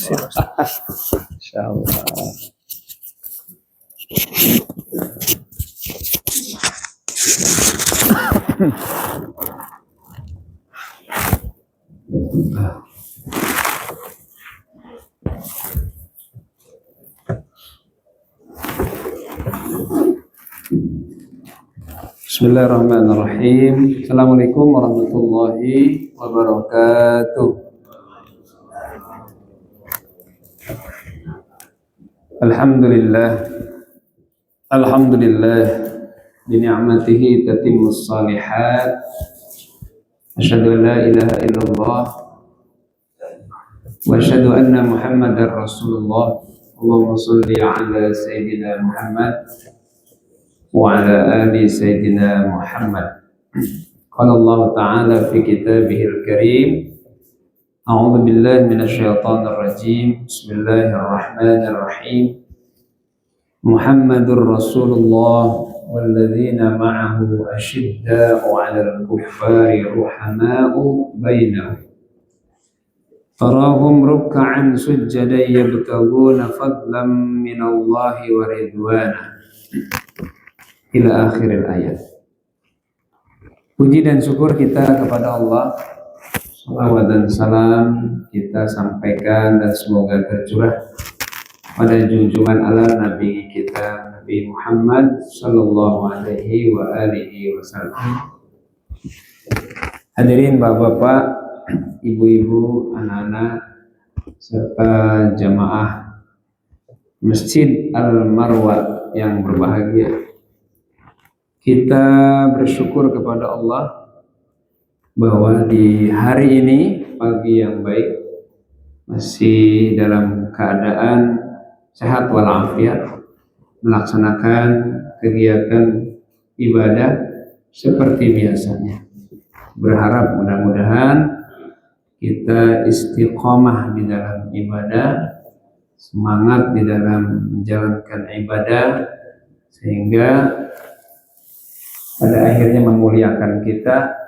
Insyaallah. Bismillahirrahmanirrahim. Assalamualaikum warahmatullahi wabarakatuh. Alhamdulillah bi ni'matihi tatimmus shalihat. Asyhadu an la ilaha illallah wa asyhadu anna Muhammadar Rasulullah. Allahumma shalli ala sayyidina Muhammad wa ala ali sayyidina Muhammad. Qala Allah Ta'ala fi kitabihil karim. A'udzu billahi minasyaitonir rajim. Bismillahirrahmanirrahim. Muhammadur Rasulullah walladzina ma'ahu asyidda'u 'alal kuffari ruhama'u bainahum. Tarahum ruk'an sujjadan yabtaguna fadlan minallahi wa ridwana. Ila akhiril ayat. Puji dan syukur kita kepada Allah. Salawat dan salam kita sampaikan dan semoga tercurah pada junjungan ala Nabi kita, Nabi Muhammad sallallahu alaihi wa alihi wasallam. Hadirin bapak-bapak, ibu-ibu, anak-anak, serta jamaah Masjid Al-Marwah yang berbahagia. Kita bersyukur kepada Allah bahwa di hari ini, pagi yang baik, masih dalam keadaan sehat walafiat, melaksanakan kegiatan ibadah seperti biasanya. Berharap mudah-mudahan kita istiqomah di dalam ibadah, semangat di dalam menjalankan ibadah, sehingga pada akhirnya memuliakan kita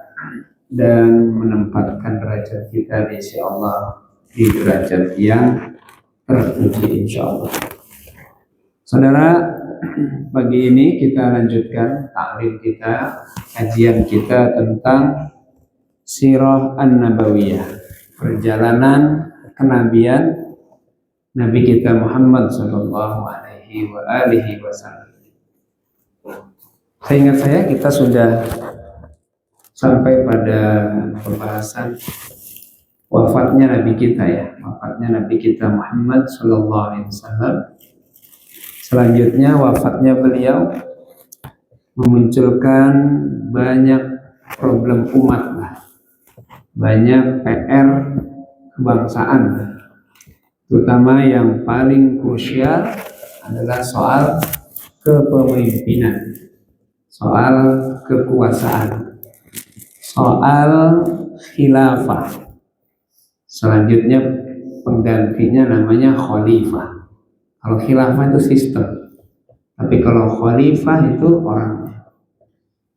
dan menempatkan derajat kita di sisi Allah di derajat yang terpuji insyaallah. Saudara, pagi ini kita lanjutkan taklim kita, kajian kita tentang Sirah An-Nabawiyah, perjalanan kenabian Nabi kita Muhammad sallallahu alaihi wa alihi wasallam. Seingat saya kita sudah sampai pada pembahasan wafatnya Nabi kita ya, wafatnya Nabi kita Muhammad sallallahu alaihi wasallam. Selanjutnya wafatnya beliau memunculkan banyak problem umat lah, banyak PR kebangsaan, terutama yang paling krusial adalah soal kepemimpinan, soal kekuasaan, soal khilafah. Selanjutnya penggantinya namanya khalifah. Kalau khilafah itu sistem, tapi kalau khalifah itu orangnya.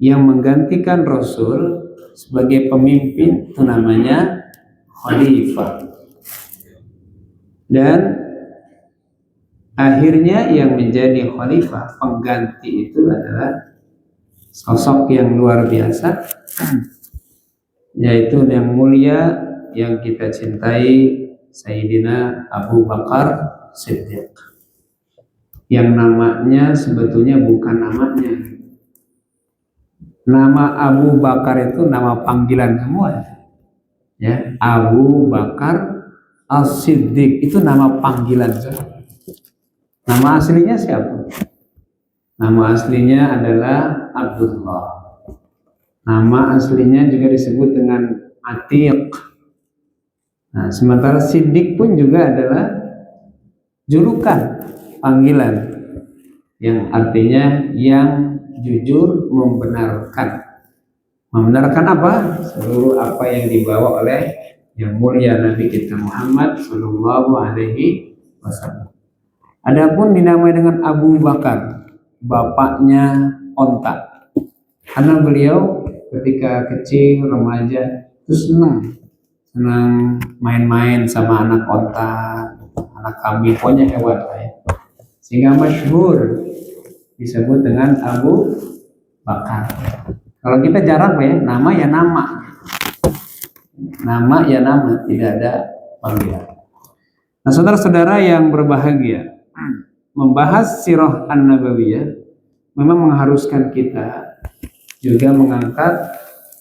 Yang menggantikan Rasul sebagai pemimpin itu namanya khalifah. Dan akhirnya yang menjadi khalifah, pengganti itu adalah sosok yang luar biasa, yaitu yang mulia yang kita cintai, Sayyidina Abu Bakar Siddiq, yang namanya sebetulnya bukan namanya. Nama Abu Bakar itu nama panggilan semua ya. Abu Bakar As-Siddiq itu nama panggilan semua. Nama aslinya siapa? Nama aslinya adalah Abdullah. Nama aslinya juga disebut dengan Atiq. Nah, sementara Siddiq pun juga adalah julukan, panggilan, yang artinya yang jujur, membenarkan. Membenarkan apa? Seluruh apa yang dibawa oleh yang mulia Nabi kita Muhammad sallallahu alaihi wasallam. Adapun dinamai dengan Abu Bakar, bapaknya onta, karena beliau ketika kecil, remaja itu senang main-main sama anak onta. anak kambing, pokoknya hewan lah ya. Sehingga masyhur disebut dengan Abu Bakar. Kalau kita jarang ya, nama ya nama. Nama ya nama, tidak ada panggilan. Nah, saudara-saudara yang berbahagia, membahas sirah an-nabawiyah memang mengharuskan kita juga mengangkat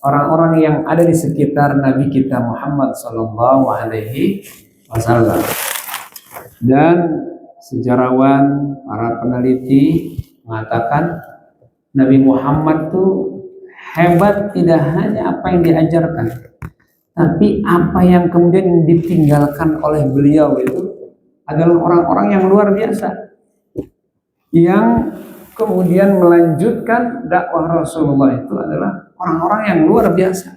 orang-orang yang ada di sekitar Nabi kita Muhammad Sallallahu Alaihi Wasallam. Dan sejarawan, para peneliti mengatakan Nabi Muhammad tuh hebat tidak hanya apa yang diajarkan, tapi apa yang kemudian ditinggalkan oleh beliau itu adalah orang-orang yang luar biasa, yang kemudian melanjutkan dakwah Rasulullah itu adalah orang-orang yang luar biasa.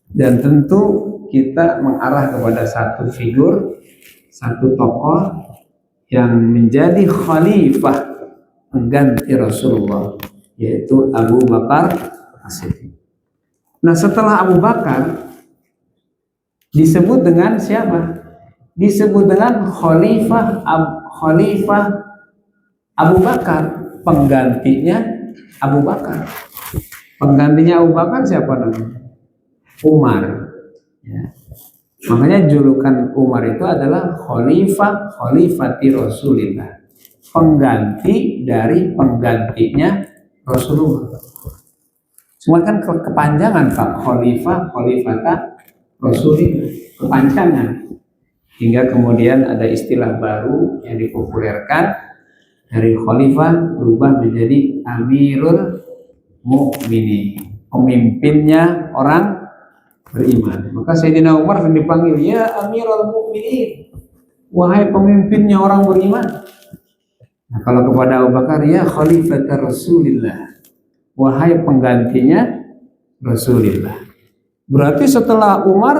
Dan tentu kita mengarah kepada satu figur, satu tokoh yang menjadi khalifah pengganti Rasulullah, yaitu Abu Bakar As-Siddiq. Nah, setelah Abu Bakar disebut dengan siapa? Disebut dengan Khalifah Abu Bakar, penggantinya Abu Bakar. Penggantinya Abu Bakar siapa namanya? Umar. Ya. Makanya julukan Umar itu adalah Khalifati Rasulillah, pengganti dari penggantinya Rasulullah. Semua kan kepanjangan Pak, Khalifata Rasulillah, kepanjangan. Hingga kemudian ada istilah baru yang dipopulerkan, dari khalifah berubah menjadi Amirul Mukminin, pemimpinnya orang beriman. Maka Sayyidina Umar dipanggil, ya Amirul Mukminin, wahai pemimpinnya orang beriman. Nah, kalau kepada Abu Bakar, ya Khalifat Rasulillah, wahai penggantinya Rasulillah. Berarti setelah Umar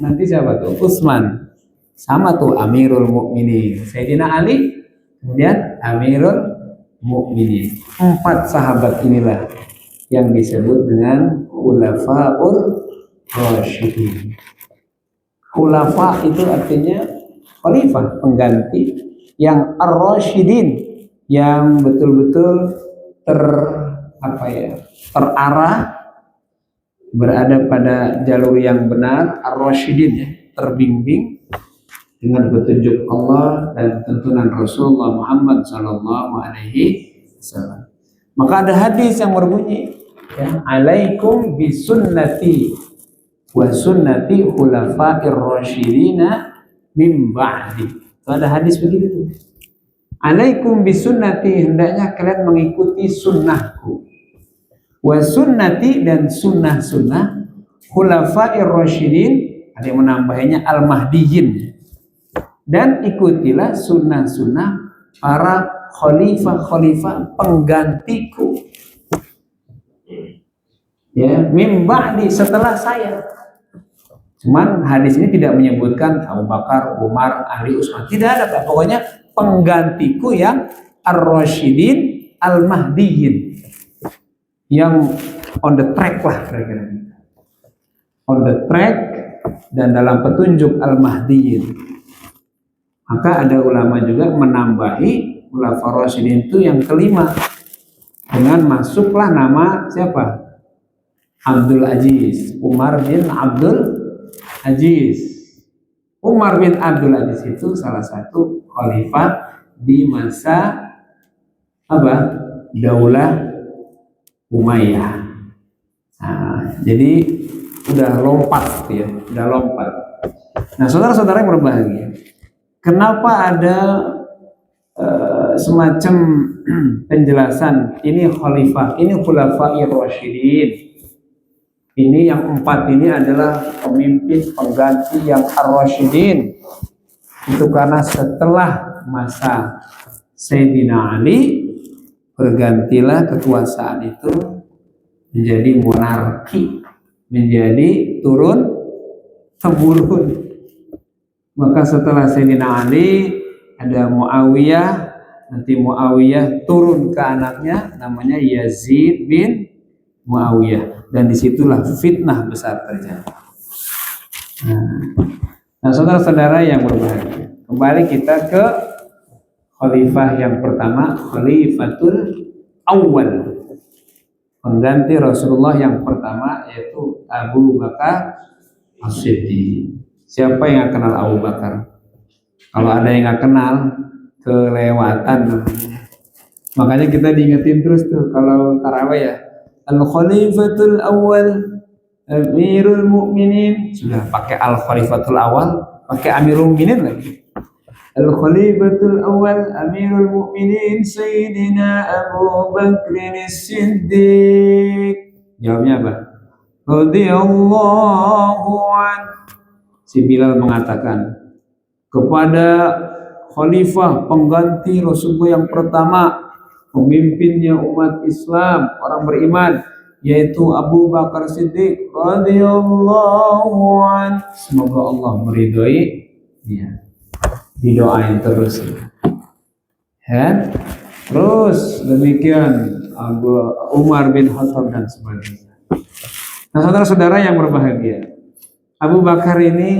nanti siapa tuh? Utsman. Sama tuh Amirul Mukminin. Sayyidina Ali kemudian Amirul Mukminin. 4 sahabat inilah yang disebut dengan Khulafaur Rasyidin. Khulafa itu artinya khalifah, pengganti, yang Ar-Rasyidin, yang betul-betul terarah, berada pada jalur yang benar, Ar-Rasyidin ya, terbimbing dengan petunjuk Allah dan tuntunan Rasulullah Muhammad Sallallahu Alaihi Wasallam. Maka ada hadis yang berbunyi, ya, alaikum bisunnati wa sunnati khulafa'ir rasyidina min ba'di. Ada hadis begitu. Alaikum bisunnati, hendaknya kalian mengikuti sunnahku. Wa sunnati, dan sunnah-sunnah khulafa'ir rasyidin, ada yang menambahnya al-mahdiyin. Dan ikutilah sunnah-sunnah para khalifah-khalifah penggantiku, ya, min ba'di, setelah saya. Cuman hadis ini tidak menyebutkan Abu Bakar, Umar, Ali, Utsman, tidak ada Pak. Pokoknya penggantiku yang ar-rasyidin, al-mahdiyin, yang on the track lah kira-kira, on the track dan dalam petunjuk al-mahdiyin. Maka ada ulama juga menambahi Khulafaur Rasyidin itu yang kelima, dengan masuklah nama siapa? Abdul Aziz, Umar bin Abdul Aziz. Umar bin Abdul Aziz itu salah satu khalifah di masa apa? Daulah Umayyah. Nah, jadi udah lompat ya, udah lompat. Nah, saudara-saudara yang berbahagia, kenapa ada semacam penjelasan ini khalifah, ini khulafair rasyidin, ini yang 4 ini adalah pemimpin pengganti yang ar-rasyidin? Itu karena setelah masa Sayyidina Ali bergantilah kekuasaan itu menjadi monarki, menjadi turun temurun. Maka setelah Sayyidina Ali ada Muawiyah, nanti Muawiyah turun ke anaknya namanya Yazid bin Muawiyah, dan disitulah fitnah besar terjadi. Nah, saudara-saudara yang berbahagia, Kembali kita ke khalifah yang pertama, Khalifatul Awwal, pengganti Rasulullah yang pertama, yaitu Abu Bakar As-Siddiq. Siapa yang nggak kenal Abu Bakar? Kalau ada yang nggak kenal, kelewatan namanya. Makanya kita diingetin terus tuh kalau tarawih ya, Al-Khalifatul Awwal Amirul Mukminin. Sudah pakai Al-Khalifatul Awal, pakai Amirul Mukminin lagi. Al-Khalifatul Awal Amirul Mukminin Sayyidina Abu Bakr As-Siddiq. Jawabnya apa? Radhiyallahu an. Si Bilal mengatakan kepada khalifah pengganti Rasulullah yang pertama, pemimpinnya umat Islam, orang beriman, yaitu Abu Bakar Siddiq radhiyallahu an. Semoga Allah meridhoi dia. Didoain terus ya. Terus demikian Abu Umar bin Khattab dan sebagainya. Nah, saudara-saudara yang berbahagia, Abu Bakar ini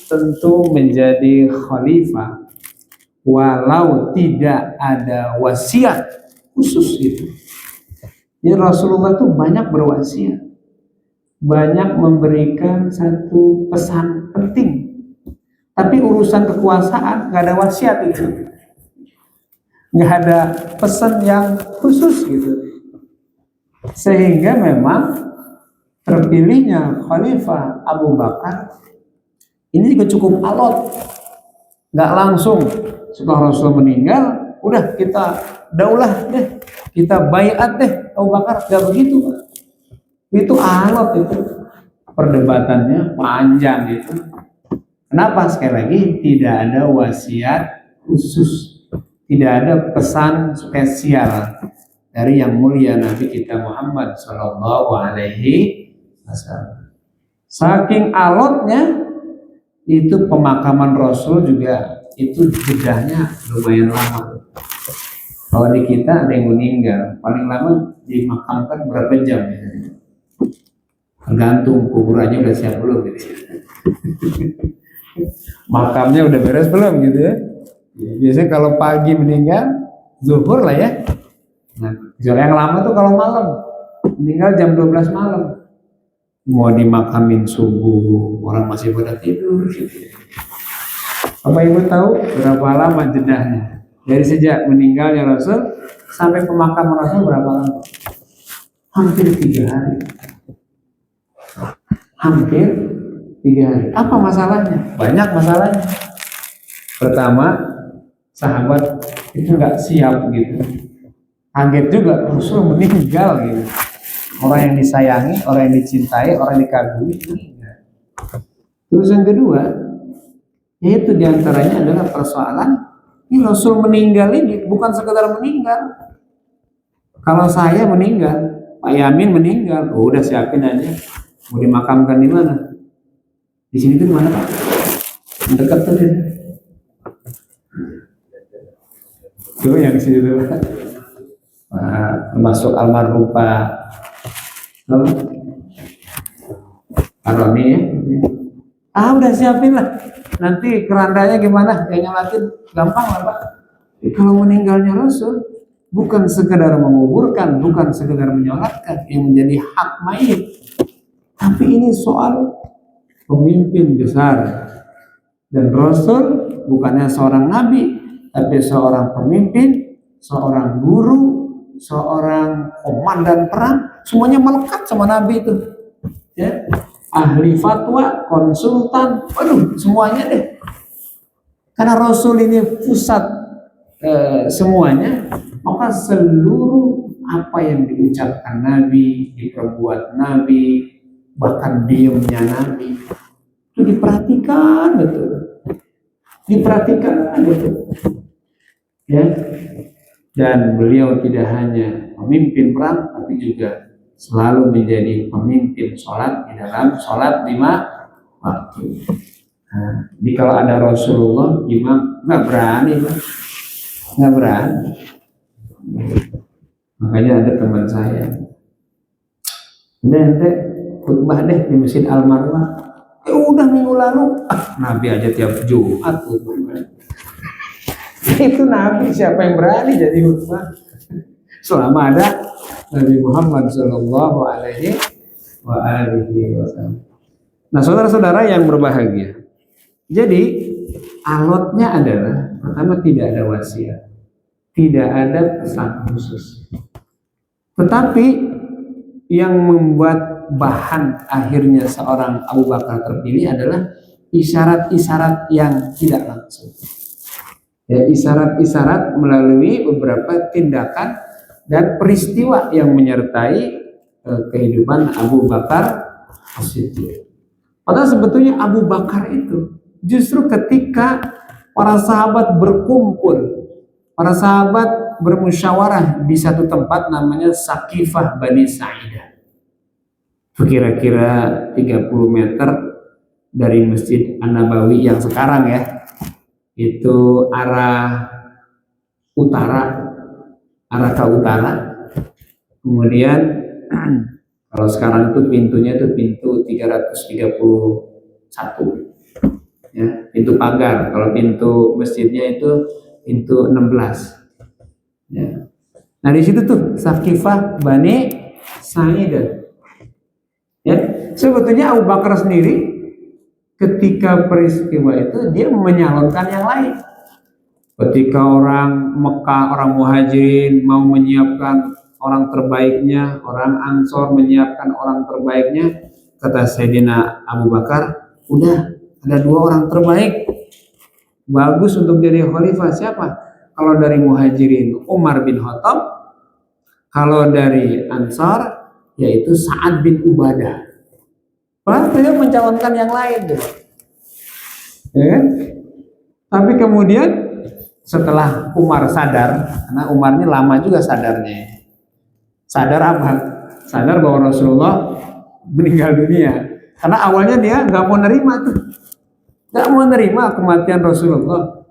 tentu menjadi khalifah walau tidak ada wasiat khusus itu. Ya, Rasulullah itu banyak berwasiat, banyak memberikan satu pesan penting. Tapi urusan kekuasaan nggak ada wasiat itu, nggak ada pesan yang khusus gitu. Sehingga memang terpilihnya Khalifah Abu Bakar ini juga cukup alot, nggak langsung setelah Rasul meninggal, udah kita daulah deh, kita baiat deh Abu Bakar, nggak begitu. Itu alot itu, perdebatannya panjang itu. Kenapa? Sekali lagi tidak ada wasiat khusus, tidak ada pesan spesial dari yang mulia Nabi kita Muhammad Shallallahu Alaihi Wasallam. Saking alotnya itu pemakaman Rasul juga itu jedahnya lumayan lama. Kalau di kita ada yang meninggal, paling lama dimakamkan berapa jam? Tergantung kuburannya udah siap belum gitu. Makamnya udah beres belum gitu ya. Biasanya kalau pagi meninggal zuhur lah ya. Nah, yang lama tuh kalau malam meninggal jam 12 malam. Mau dimakamin subuh, orang masih pada tidur gitu. Bapak Ibu tahu berapa lama jedahnya? Dari sejak meninggalnya Rasul sampai pemakaman Rasul berapa lama? Hampir 3 hari. Hampir 3 hari. Apa masalahnya? Banyak masalahnya. Pertama, sahabat itu nggak siap gitu. Kaget juga Rasul meninggal gitu. Orang yang disayangi, orang yang dicintai, orang yang dikagumi meninggal. Terus yang kedua, yaitu diantaranya adalah persoalan ini Rasul meninggal ini bukan sekedar meninggal. Kalau saya meninggal, Pak Yamin meninggal, oh, udah siapin aja. Mau dimakamkan di mana? Di sini tuh mana Pak? Dekat tuh deh. Tuh yang di sini tuh. Nah, termasuk almarhum Pak Aroni ya. Udah siapin lah. Nanti kerandanya gimana? Yang nyalatin gampang lah Pak. Kalau meninggalnya Rasul bukan sekedar menguburkan, bukan sekedar menyolatkan yang menjadi hak mayit. Tapi ini soal pemimpin besar. Dan Rasul bukannya seorang nabi, tapi seorang pemimpin, seorang guru, seorang komandan perang, semuanya melekat sama nabi itu. Ya. Ahli fatwa, konsultan, waduh semuanya deh. Karena Rasul ini pusat semuanya, maka seluruh apa yang diucapkan Nabi, diperbuat Nabi, bahkan diamnya Nabi itu diperhatikan betul, diperhatikan betul, ya. Dan beliau tidak hanya pemimpin perang, tapi juga selalu menjadi pemimpin sholat di dalam sholat 5 waktu. Nah, jadi kalau ada Rasulullah, imam nggak berani, nggak berani. Makanya ada teman saya, udah ente khutbah deh di Masjid Al-Marwah. Udah minggu lalu, Nabi aja tiap Jumat khutbah. Itu Nabi, siapa yang berani jadi khutbah selama ada Nabi Muhammad Shallallahu Alaihi Wasallam. Nah, saudara-saudara yang berbahagia, jadi alotnya adalah pertama tidak ada wasiat, tidak ada pesan khusus. Tetapi yang membuat bahan akhirnya seorang Abu Bakar terpilih adalah isyarat-isyarat yang tidak langsung. Ya, isyarat-isyarat melalui beberapa tindakan dan peristiwa yang menyertai kehidupan Abu Bakar As-Siddiq. Padahal sebetulnya Abu Bakar itu justru ketika para sahabat berkumpul, para sahabat bermusyawarah di satu tempat namanya Saqifah Bani Sa'idah. Kira-kira 30 meter dari Masjid An-Nabawi yang sekarang ya. Itu arah utara, arah ke utara. Kemudian kalau sekarang itu pintunya itu pintu 331 ya, pintu pagar. Kalau pintu masjidnya itu pintu 16 ya. Nah di situ tuh Saqifah Bani Sa'idah ya. Sebetulnya Abu Bakar sendiri ketika peristiwa itu dia menyalonkan yang lain. Ketika orang Mekah, orang Muhajirin mau menyiapkan orang terbaiknya, orang Ansor menyiapkan orang terbaiknya, kata Sayyidina Abu Bakar, udah ada 2 orang terbaik, bagus untuk jadi khalifah. Siapa? Kalau dari Muhajirin Umar bin Khattab, kalau dari Ansar yaitu Sa'ad bin Ubadah. Bahkan beliau mencalonkan yang lain tuh. Ya. Tapi kemudian setelah Umar sadar, karena Umar ini lama juga sadarnya. Sadar apa? Sadar bahwa Rasulullah meninggal dunia. Karena awalnya dia nggak mau nerima tuh, nggak mau nerima kematian Rasulullah.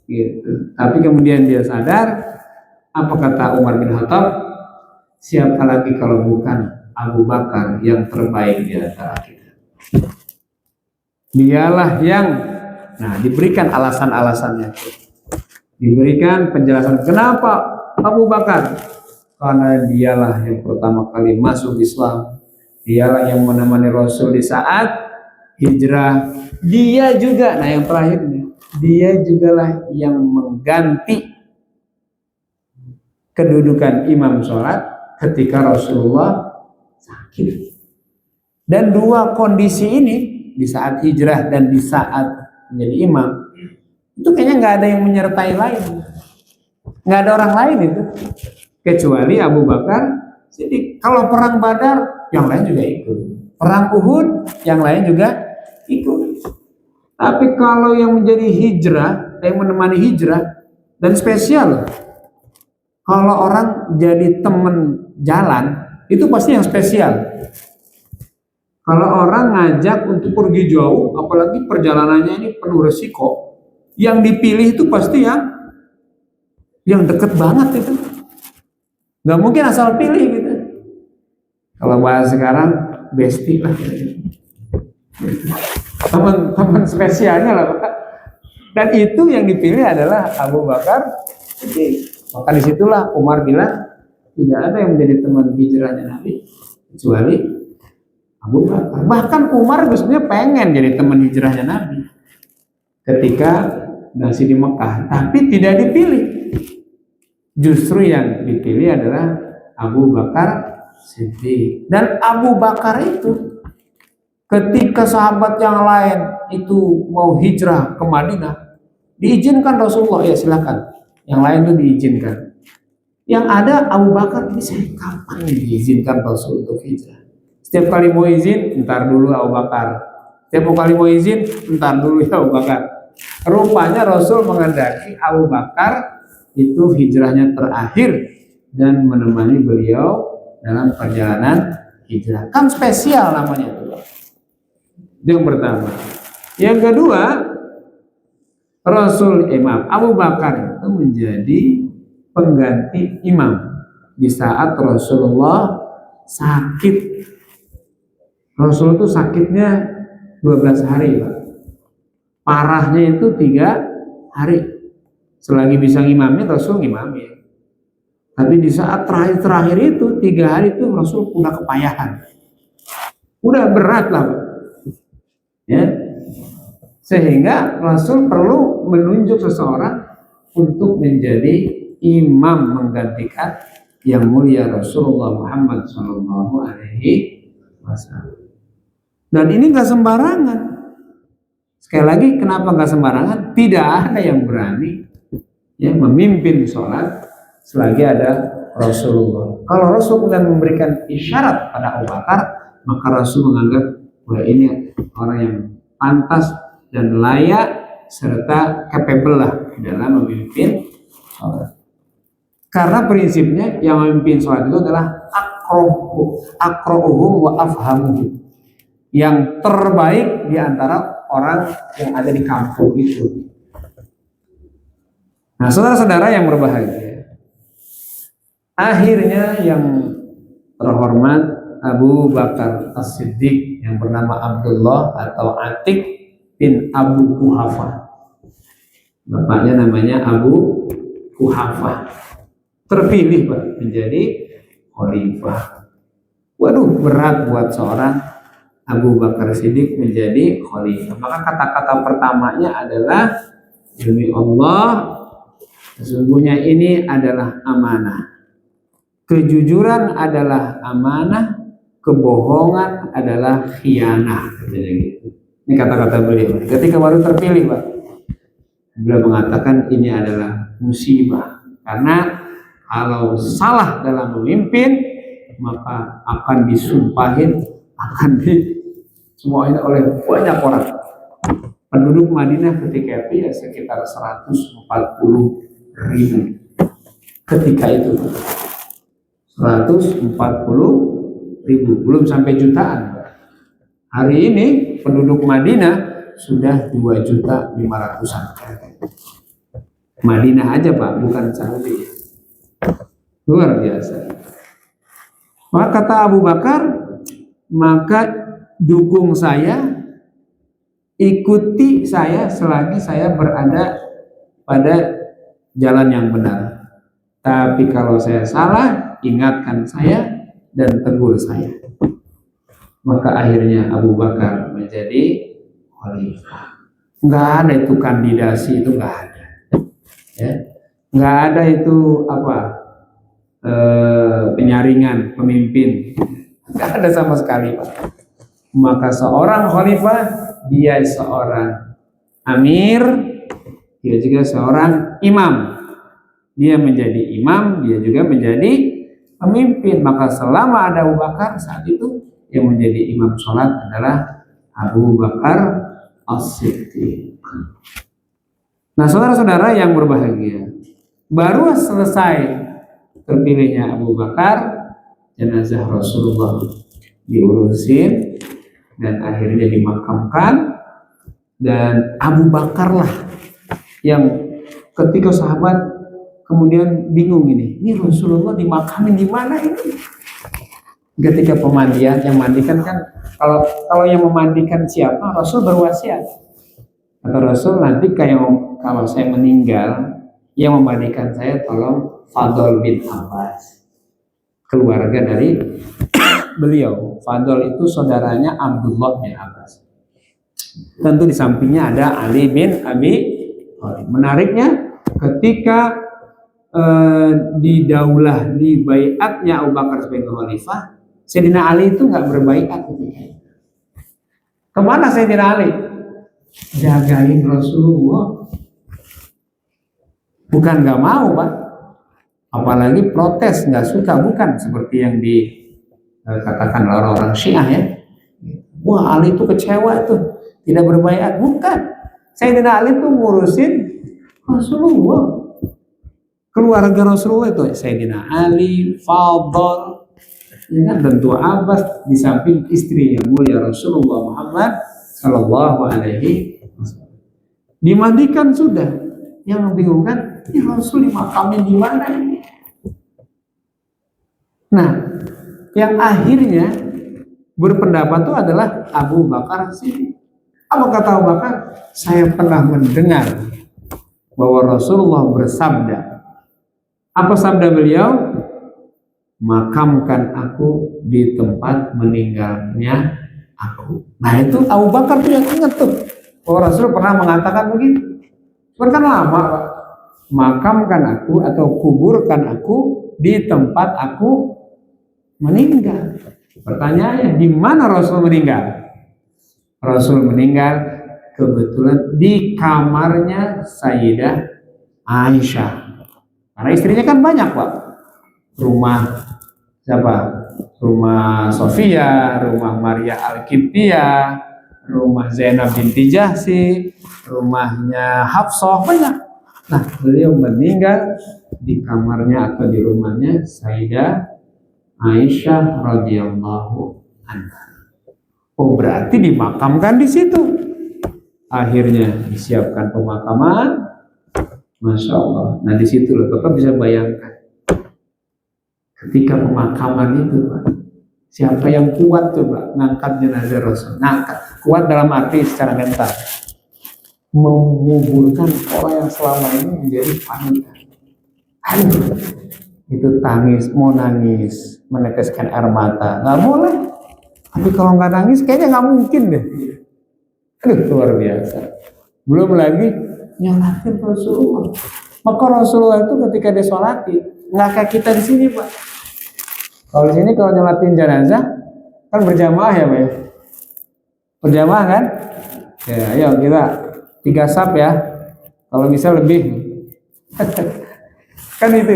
Gitu. Tapi kemudian dia sadar, apa kata Umar bin Khattab? Siapa lagi kalau bukan Abu Bakar yang terbaik di antara kita? Dialah yang, nah diberikan alasan-alasannya, diberikan penjelasan kenapa Abu Bakar, karena dialah yang pertama kali masuk Islam, dialah yang menemani Rasul di saat hijrah, dia juga, nah yang terakhir dia jugalah yang mengganti kedudukan imam sholat ketika Rasulullah sakit. Dan 2 kondisi ini, di saat hijrah dan di saat menjadi imam, itu kayaknya nggak ada yang menyertai lain, nggak ada orang lain itu kecuali Abu Bakar. Jadi kalau perang Badar yang lain juga ikut, perang Uhud yang lain juga ikut. Tapi kalau yang menjadi hijrah, yang menemani hijrah, dan spesial, kalau orang jadi teman jalan itu pasti yang spesial. Kalau orang ngajak untuk pergi jauh, apalagi perjalanannya ini penuh resiko, yang dipilih itu pasti yang deket banget itu. Nggak mungkin asal pilih gitu. Kalau bahas sekarang, bestie lah. Teman spesialnya lah Pak. Dan itu yang dipilih adalah Abu Bakar. Jadi, maka disitulah Umar bilang, tidak ada yang menjadi teman hijrahnya Nabi kecuali Abu Bakar. Bahkan Umar sebenarnya pengen jadi teman hijrahnya Nabi ketika masih di Mekah, tapi tidak dipilih. Justru yang dipilih adalah Abu Bakar Siddiq. Dan Abu Bakar itu ketika sahabat yang lain itu mau hijrah ke Madinah, diizinkan Rasulullah, ya silakan. Yang lain itu diizinkan. Yang ada Abu Bakar, bisa kapan diizinkan Rasul untuk hijrah? Setiap kali mau izin, entar dulu Abu Bakar. Setiap kali mau izin, entar dulu ya Abu Bakar. Rupanya Rasul menghendaki Abu Bakar itu hijrahnya terakhir dan menemani beliau dalam perjalanan hijrah. Kan spesial namanya itu. Yang pertama. Yang kedua, Rasul imam Abu Bakar itu menjadi pengganti imam di saat Rasulullah sakit. Rasul itu sakitnya 12 hari Pak. Parahnya itu 3 hari. Selagi bisa ngimamin, Rasul ngimamin. Tapi di saat terakhir-terakhir itu 3 hari itu Rasul udah kepayahan, udah berat lah, ya. Sehingga Rasul perlu menunjuk seseorang untuk menjadi imam menggantikan yang mulia Rasulullah Muhammad Sallallahu Alaihi Wasallam. Dan ini nggak sembarangan. Sekali lagi, kenapa nggak sembarangan? Tidak ada yang berani ya memimpin sholat selagi ada Rasulullah. Kalau Rasul kemudian memberikan isyarat pada Abu Bakar, maka Rasul menganggap bahwa ini orang yang pantas dan layak serta capable lah dalam memimpin sholat. Karena prinsipnya yang memimpin sholat itu adalah akro'uhum wa afhamuhum, yang terbaik di antara orang yang ada di kampung itu. Nah, saudara-saudara yang berbahagia, akhirnya yang terhormat Abu Bakar As-Siddiq yang bernama Abdullah atau Atik bin Abu Quhafah, bapaknya namanya Abu Quhafah, terpilih Pak menjadi khalifah. Waduh, berat buat seorang Abu Bakar Siddiq menjadi khalifah. Maka kata-kata pertamanya adalah, demi Allah, sesungguhnya ini adalah amanah. Kejujuran adalah amanah, kebohongan adalah khianah. Ini kata-kata beliau ketika baru terpilih, Pak. Beliau mengatakan ini adalah musibah, karena kalau salah dalam memimpin maka akan disumpahin, akan disemuain oleh banyak orang. Penduduk Madinah ketika itu ya sekitar 140.000 ketika itu. 140.000, belum sampai jutaan. Hari ini penduduk Madinah sudah 2.500.000-an. Madinah aja Pak, bukan Saudi. Luar biasa. Maka kata Abu Bakar, maka dukung saya, ikuti saya selagi saya berada pada jalan yang benar. Tapi kalau saya salah, ingatkan saya dan tegur saya. Maka akhirnya Abu Bakar menjadi khalifah. Nggak ada itu kandidasi, itu nggak ada. Ya. Nggak ada itu penyaringan pemimpin, nggak ada sama sekali, Pak. Maka seorang khalifah, dia seorang amir, dia juga seorang imam. Dia menjadi imam, dia juga menjadi pemimpin. Maka selama ada Abu Bakar, saat itu yang menjadi imam sholat adalah Abu Bakar As-Siddiq. Nah, saudara-saudara yang berbahagia, baru selesai terpilihnya Abu Bakar, jenazah Rasulullah diurusin dan akhirnya dimakamkan. Dan Abu Bakar lah yang ketika sahabat kemudian bingung, ini Rasulullah dimakamin di mana ini? Ketika pemandian, yang mandikan kan kalau yang memandikan siapa? Rasul berwasiat. Kata Rasul, nanti kalau saya meninggal, yang memandikan saya tolong Fadl bin Abbas, keluarga dari beliau. Fadl itu saudaranya Abdullah bin Abbas. Tentu di sampingnya ada Ali bin Abi Thalib. Menariknya ketika di baiatnya Abu Bakar sebagai khalifah, Sayyidina Ali itu nggak berbaiat. Kemana Sayyidina Ali? Jagain Rasulullah. Bukan nggak mau, Pak. Apalagi protes, nggak suka, bukan seperti yang dikatakan orang-orang Syiah ya. Wah, Ali itu kecewa tuh, tidak berbaiat. Bukan. Sayyidina Ali itu ngurusin Rasulullah. Keluarga Rasulullah itu Sayyidina Ali, Fadl, ya, tentu Abbas, di samping istri yang mulia Rasulullah Muhammad Sallallahu Alaihi Wasallam. Dimandikan sudah, yang bingung kan, ini Rasul dimakamin di mana ini? Nah, yang akhirnya berpendapat itu adalah Abu Bakar Siddiq. Apa kata Abu Bakar? Saya pernah mendengar bahwa Rasulullah bersabda. Apa sabda beliau? Makamkan aku di tempat meninggalnya aku. Nah itu Abu Bakar tuh yang ingat tuh bahwa Rasul pernah mengatakan begitu. Kan lama Pak. Makamkan aku atau kuburkan aku di tempat aku meninggal. Pertanyaannya, di mana Rasul meninggal? Rasul meninggal kebetulan di kamarnya Sayyidah Aisyah. Karena istrinya kan banyak Pak. Rumah siapa? Rumah Sofia, rumah Maria Al-Qibtiyah, rumah Zainab binti Jahsy, rumahnya Hafsah, banyak. Nah, beliau meninggal di kamarnya atau di rumahnya Sayyidah Aisyah radhiyallahu anha. Oh, berarti dimakamkan di situ. Akhirnya disiapkan pemakaman. Masya Allah. Nah, di situ loh, Bapak bisa bayangkan. Ketika pemakaman itu, Pak, siapa yang kuat coba ngangkat jenazah Rasul? Ngangkat. Kuat dalam arti secara mental. Menguburkan orang yang selama ini menjadi panutan. Aduh, itu tangis, mau nangis, meneteskan air mata, nggak boleh. Tapi kalau nggak nangis, kayaknya nggak mungkin deh. Aduh, luar biasa. Belum lagi nyolatin Rasulullah. Maka Rasulullah itu ketika dia sholatin, nggak kayak kita di sini Pak. Kalau di sini kalau nyolatin jenazah kan berjamaah ya Pak. Berjamaah kan? Ya, ayo kita 3 saf ya, kalau bisa lebih. Kan itu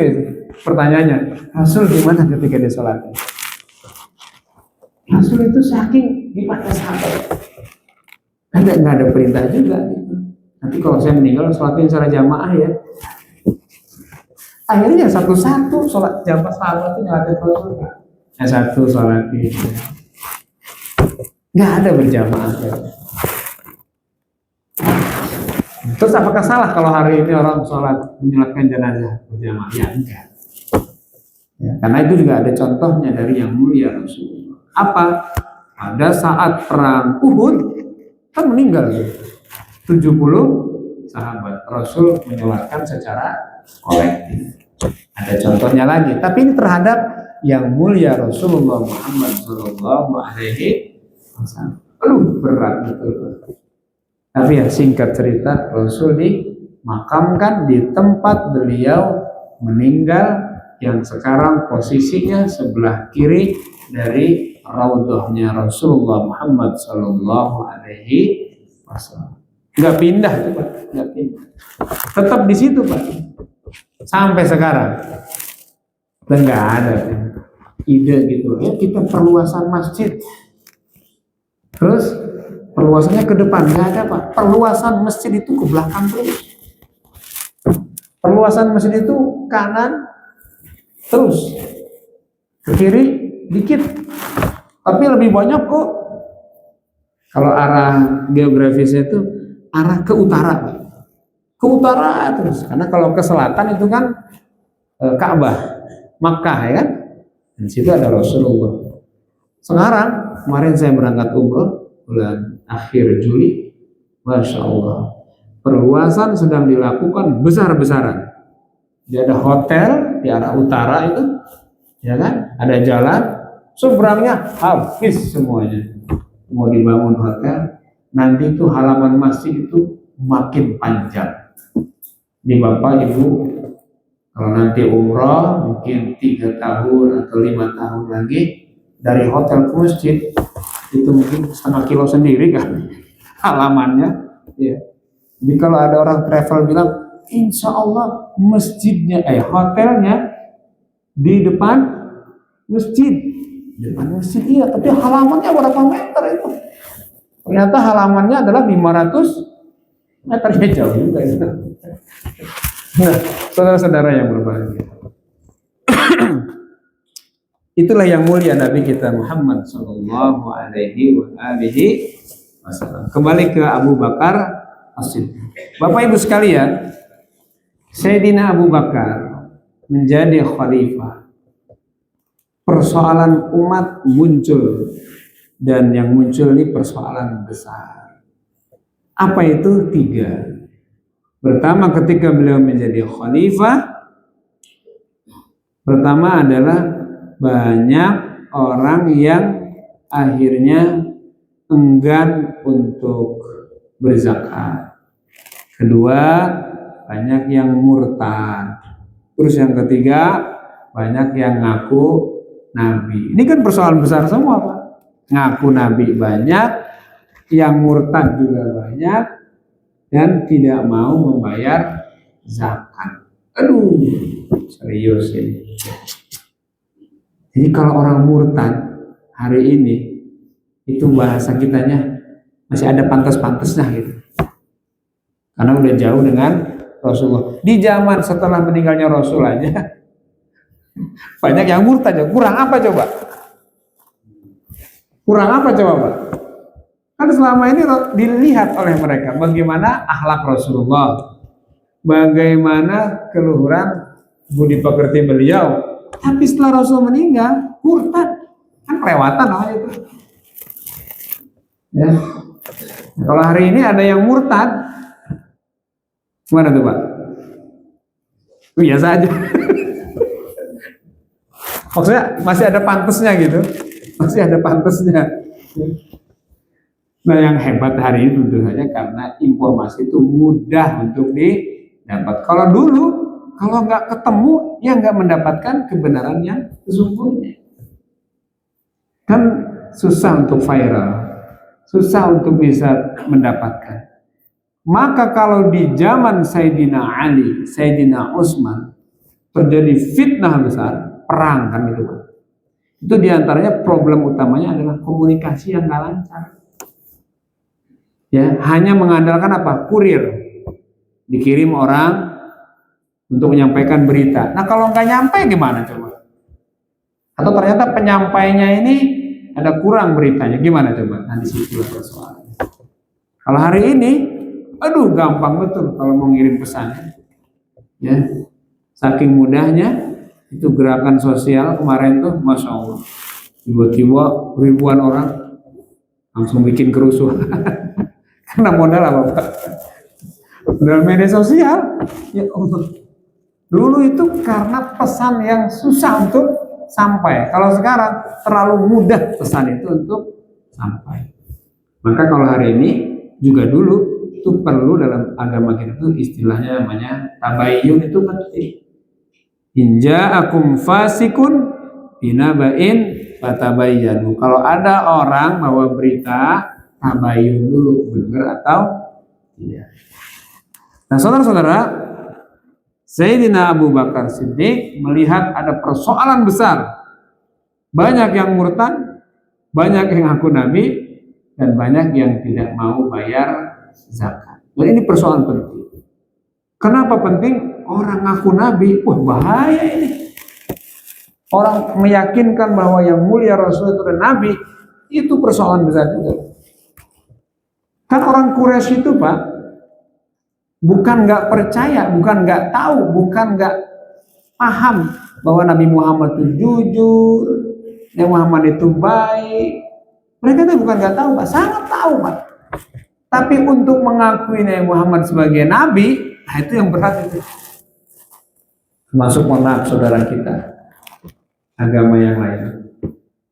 pertanyaannya, Rasul gimana ketika dia sholat? Rasul itu saking gimana sahabat, nggak ada perintah juga. Nanti kalau saya meninggal sholatin secara jamaah ya. Akhirnya satu-satu sholat jamaah sahabat itu nyolatin Rasul. Yang satu sholatin, nggak ada berjamaah ya. Terus apakah salah kalau hari ini orang sholat menyolatkan jenazah berjamaah? Ya enggak. Ya, karena itu juga ada contohnya dari yang mulia Rasulullah. Apa? Pada saat perang Uhud kan meninggal ya. 70 sahabat. Rasul menyolatkan secara kolektif. Ada contohnya lagi. Tapi ini terhadap yang mulia Rasulullah Muhammad Sallallahu Alaihi Wasallam. Aduh, berat betul. Tapi ya singkat cerita, Rasul dimakamkan di tempat beliau meninggal yang sekarang posisinya sebelah kiri dari raudhahnya Rasulullah Muhammad Sallallahu Alaihi Wasallam. Nggak pindah tuh Pak, nggak pindah. Tetap di situ Pak, sampai sekarang. Dan nggak ada ide gitu. Ya kita perluasan masjid. Terus perluasannya ke depan, nggak ada Pak. Perluasan masjid itu ke belakang terus. Perluasan masjid itu kanan terus, ke kiri dikit. Tapi lebih banyak kok. Kalau arah geografisnya itu arah ke utara, Pak. Ke utara terus. Karena kalau ke selatan itu kan Ka'bah, Makkah ya kan. Di situ ada Rasulullah. Sekarang kemarin saya berangkat umroh bulan akhir Juli, Masya Allah, perluasan sedang dilakukan besar-besaran. Dia ada hotel di arah utara itu, ya kan? Ada jalan, seberangnya habis semuanya. Mau dibangun hotel, nanti itu halaman masjid itu makin panjang. Di Bapak Ibu, kalau nanti umrah mungkin 3 tahun atau 5 tahun lagi dari hotel ke masjid itu mungkin setengah kilo sendiri kan halamannya ya. Jadi kalau ada orang travel bilang insya Allah masjidnya hotelnya di depan masjid iya, tapi halamannya berapa meter itu? Ternyata halamannya adalah 500 meternya, jauh juga itu. Nah, saudara-saudara yang berbahagia, itulah yang mulia Nabi kita Muhammad Sallallahu Alaihi Wasallam. Kembali ke Abu Bakar As-Siddiq. Bapak Ibu sekalian, Sayyidina Abu Bakar menjadi khalifah. Persoalan umat muncul, dan yang muncul ini persoalan besar. Apa itu? 3. Pertama ketika beliau menjadi khalifah, pertama adalah banyak orang yang akhirnya enggan untuk berzakat. Kedua, banyak yang murtad. Terus yang ketiga, banyak yang ngaku nabi. Ini kan persoalan besar semua, Pak. Ngaku nabi banyak, yang murtad juga banyak, dan tidak mau membayar zakat. Aduh, serius ini. Jadi kalau orang murtad hari ini, itu bahasa kitanya masih ada pantas-pantasnya gitu. Karena udah jauh dengan Rasulullah. Di zaman setelah meninggalnya Rasul aja banyak yang murtad. Kurang apa coba? Kurang apa coba, Pak? Kan selama ini dilihat oleh mereka bagaimana akhlak Rasulullah, bagaimana keluhuran budi pekerti beliau. Tapi setelah Rasul meninggal, murtad. Kan kelewatan lah itu. Ya. Kalau hari ini ada yang murtad, gimana tuh, Pak? Biasa aja. Maksudnya masih ada pantasnya gitu. Masih ada pantasnya. Nah, yang hebat hari ini tentu saja karena informasi itu mudah untuk didapat. Kalau dulu, kalau nggak ketemu, ya nggak mendapatkan kebenaran yang sesungguhnya. Kan susah untuk viral, susah untuk bisa mendapatkan. Maka kalau di zaman Sayyidina Ali, Sayyidina Utsman terjadi fitnah besar, perang kan itu. Itu diantaranya problem utamanya adalah komunikasi yang nggak lancar. Ya, hanya mengandalkan apa? Kurir. Dikirim orang untuk menyampaikan berita. Nah, kalau nggak nyampe gimana coba? Atau ternyata penyampainya ini ada kurang beritanya, gimana coba? Nah, di situ persoalannya. Kalau hari ini, aduh gampang betul kalau mau ngirim pesan. Ya, saking mudahnya itu gerakan sosial kemarin tuh, masya Allah, tiba-tiba ribuan orang langsung bikin kerusuhan. Karena modal apa, Pak? Modal media sosial. Ya Allah. Dulu itu karena pesan yang susah untuk sampai. Kalau sekarang terlalu mudah pesan itu untuk sampai. Maka kalau hari ini juga dulu itu perlu dalam agama kita itu istilahnya namanya tabayyun, itu penting. Inja akum fasikun binaba'in fatabayyanu. Kalau ada orang bawa berita, tabayyun dulu benar atau tidak. Nah, saudara-saudara, Sayyidina Abu Bakar Siddiq melihat ada persoalan besar. Banyak yang murtad, banyak yang ngaku nabi, dan banyak yang tidak mau bayar zakat. Dan ini persoalan penting. Kenapa penting? Orang ngaku nabi, wah bahaya ini. Orang meyakinkan bahwa yang mulia Rasul itu adalah nabi, itu persoalan besar juga. Kan orang Quraisy itu, Pak, bukan nggak percaya, bukan nggak tahu, bukan nggak paham bahwa Nabi Muhammad itu jujur, Nabi Muhammad itu baik. Mereka itu bukan nggak tahu, Pak, sangat tahu, Pak. Tapi untuk mengakui Nabi Muhammad sebagai nabi, nah itu yang berat itu. Termasuk, mohon maaf, saudara kita agama yang lain.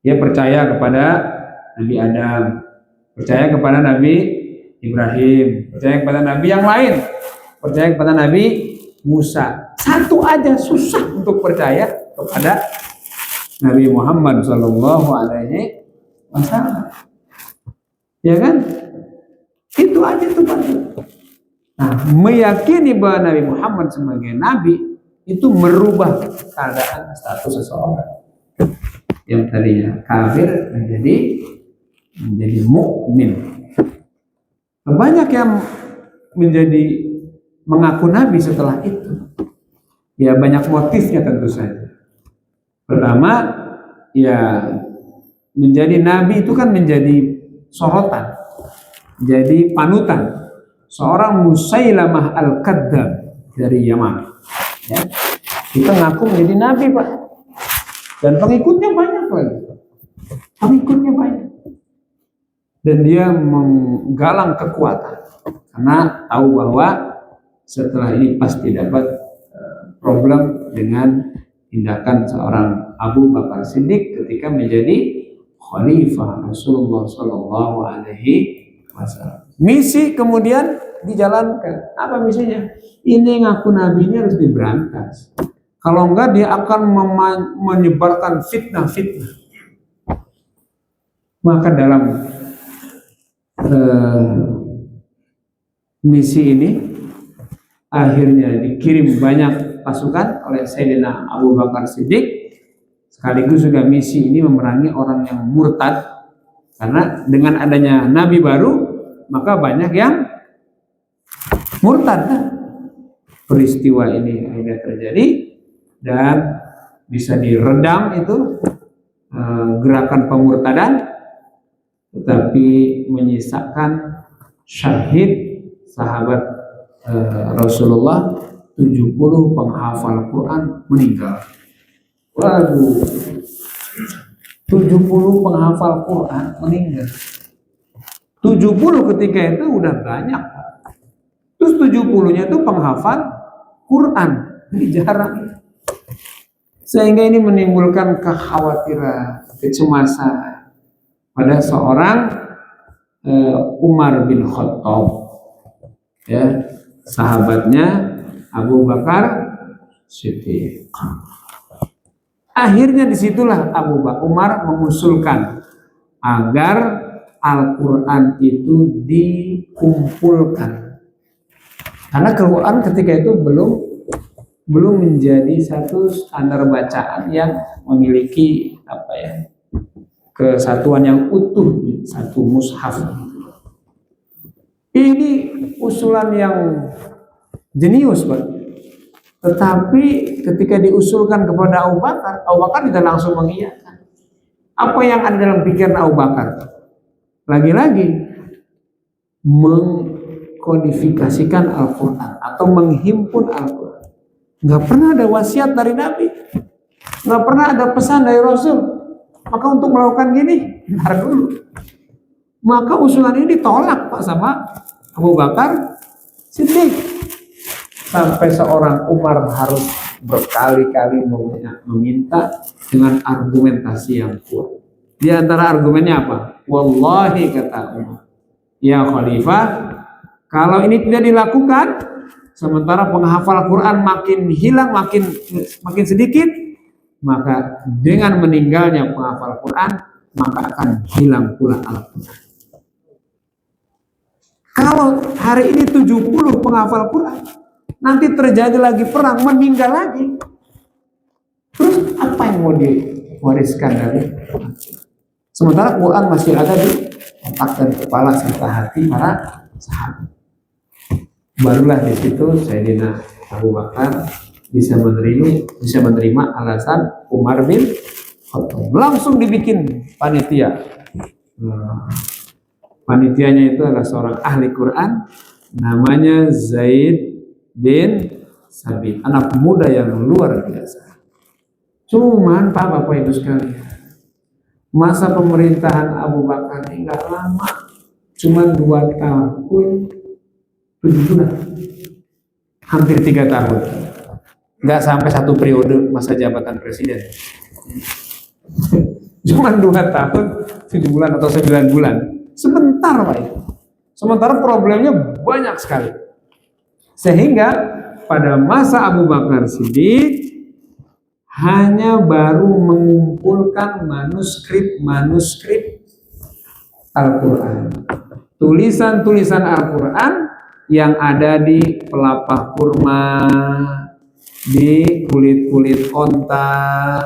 Dia percaya kepada Nabi Adam, percaya kepada Nabi Ibrahim, percaya kepada nabi yang lain, percaya kepada Nabi Musa. Satu aja susah untuk percaya kepada Nabi Muhammad Shallallahu Alaihi Wasallam. Ya kan? Itu aja tuh, Pak. Nah, meyakini bahwa Nabi Muhammad sebagai nabi itu merubah keadaan status seseorang yang tadinya kafir menjadi mukmin. Banyak yang menjadi mengaku nabi setelah itu. Ya banyak motifnya tentu saja. Pertama, ya menjadi nabi itu kan menjadi sorotan, jadi panutan. Seorang Musailamah al-Kadzdzab dari Yaman, ya, kita ngaku menjadi nabi, Pak, dan pengikutnya banyak lagi. Pengikutnya banyak. Dan dia menggalang kekuatan karena tahu bahwa setelah ini pasti dapat problem dengan tindakan seorang Abu Bakar Siddiq ketika menjadi khalifah Rasulullah Shallallahu Alaihi Wasallam. Misi kemudian dijalankan. Apa misinya? Ini ngaku nabi ini harus diberantas. Kalau enggak dia akan menyebarkan fitnah-fitnah. Maka dalam misi ini akhirnya dikirim banyak pasukan oleh Sayyidina Abu Bakar Siddiq. Sekaligus juga misi ini memerangi orang yang murtad, karena dengan adanya nabi baru maka banyak yang murtad. Peristiwa ini akhirnya terjadi dan bisa diredam itu gerakan pemurtadan, tetapi menyisakan syahid sahabat Rasulullah 70 penghafal Quran meninggal. Waduh, 70 penghafal Quran meninggal. 70 ketika itu udah banyak. Terus 70-nya itu penghafal Quran, ini jarang. Sehingga ini menimbulkan kekhawatiran, kecemasan pada seorang Umar bin Khattab, ya, sahabatnya Abu Bakar Siddiq. Akhirnya disitulah Abu Bakar Umar mengusulkan agar Al-Quran itu dikumpulkan, karena Al-Quran ketika itu belum menjadi satu standar bacaan yang memiliki kesatuan yang utuh, satu mushaf. Ini usulan yang jenius, Pak. Tetapi ketika diusulkan kepada Abu Bakar tidak langsung mengiyakan. Apa yang ada dalam pikiran Abu Bakar? Lagi-lagi mengkodifikasikan Al-Quran atau menghimpun Al-Quran. Nggak pernah ada wasiat dari Nabi, nggak pernah ada pesan dari Rasul. Maka untuk melakukan gini, bentar dulu. Maka usulan ini ditolak, Pak, sama Abu Bakar Siddiq. Sampai seorang Umar harus berkali-kali meminta dengan argumentasi yang kuat. Di antara argumennya apa? Wallahi, kata Umar, ya Khalifah, kalau ini tidak dilakukan, sementara penghafal Quran makin hilang, makin sedikit, maka dengan meninggalnya penghafal Quran, maka akan hilang pula Al-Quran. Kalau hari ini 70 penghafal Quran, nanti terjadi lagi perang, meninggal lagi. Terus apa yang mau diwariskan dari? Sementara Quran masih ada di otak dan kepala serta hati para sahabat. Barulah di situ Sayyidina Abu Bakar bisa menerima alasan Umar bin Khattab. Langsung dibikin panitia. Panitianya itu adalah seorang ahli Quran, namanya Zaid bin Sabit, anak muda yang luar biasa. Cuman Pak, Bapak Ibu sekalian, masa pemerintahan Abu Bakar ini nggak lama, cuman 2 tahun 7 bulan, hampir 3 tahun, nggak sampai 1 periode masa jabatan presiden. Cuman 2 tahun 7 bulan atau 9 bulan, sebentar Pak. Sementara problemnya banyak sekali. Sehingga pada masa Abu Bakar Siddiq hanya baru mengumpulkan manuskrip Al-Quran, tulisan-tulisan Al-Quran yang ada di pelepah kurma, di kulit-kulit onta,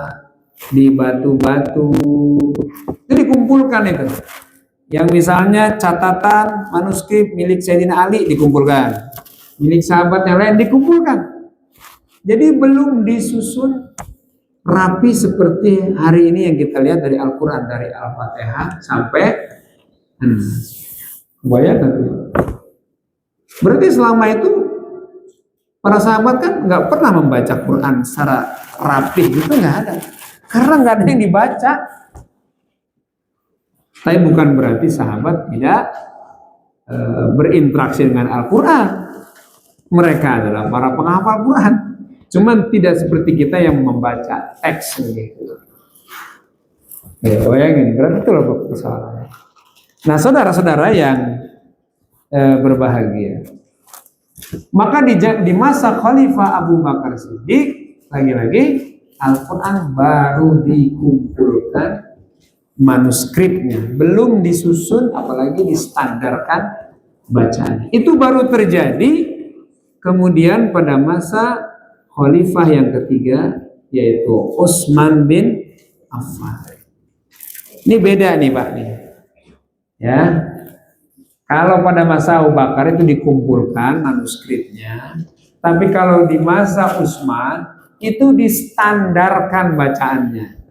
di batu-batu, itu dikumpulkan itu. Yang misalnya catatan manuskrip milik Sayyidina Ali dikumpulkan, milik sahabat yang lain dikumpulkan. Jadi belum disusun rapi seperti hari ini yang kita lihat dari Al-Quran, dari Al-Fatihah sampai bayangkan. Berarti selama itu para sahabat kan nggak pernah membaca Quran secara rapi gitu, nggak ada, karena nggak ada yang dibaca. Tapi bukan berarti sahabat tidak berinteraksi dengan Al-Quran. Mereka adalah para penghafal Quran. Cuman tidak seperti kita yang membaca teks gitu. Ya, bayangin, berarti itu loh persoalannya. Nah, saudara-saudara yang berbahagia, maka di masa Khalifah Abu Bakar Siddiq, lagi-lagi Al-Quran baru dikumpulkan manuskripnya, belum disusun, apalagi distandarkan bacaan. Itu baru terjadi kemudian pada masa Khalifah yang ketiga, yaitu Utsman bin Affan. Ini beda nih Pak nih. Ya. Kalau pada masa Abu Bakar itu dikumpulkan manuskripnya, tapi kalau di masa Utsman itu distandarkan bacaannya.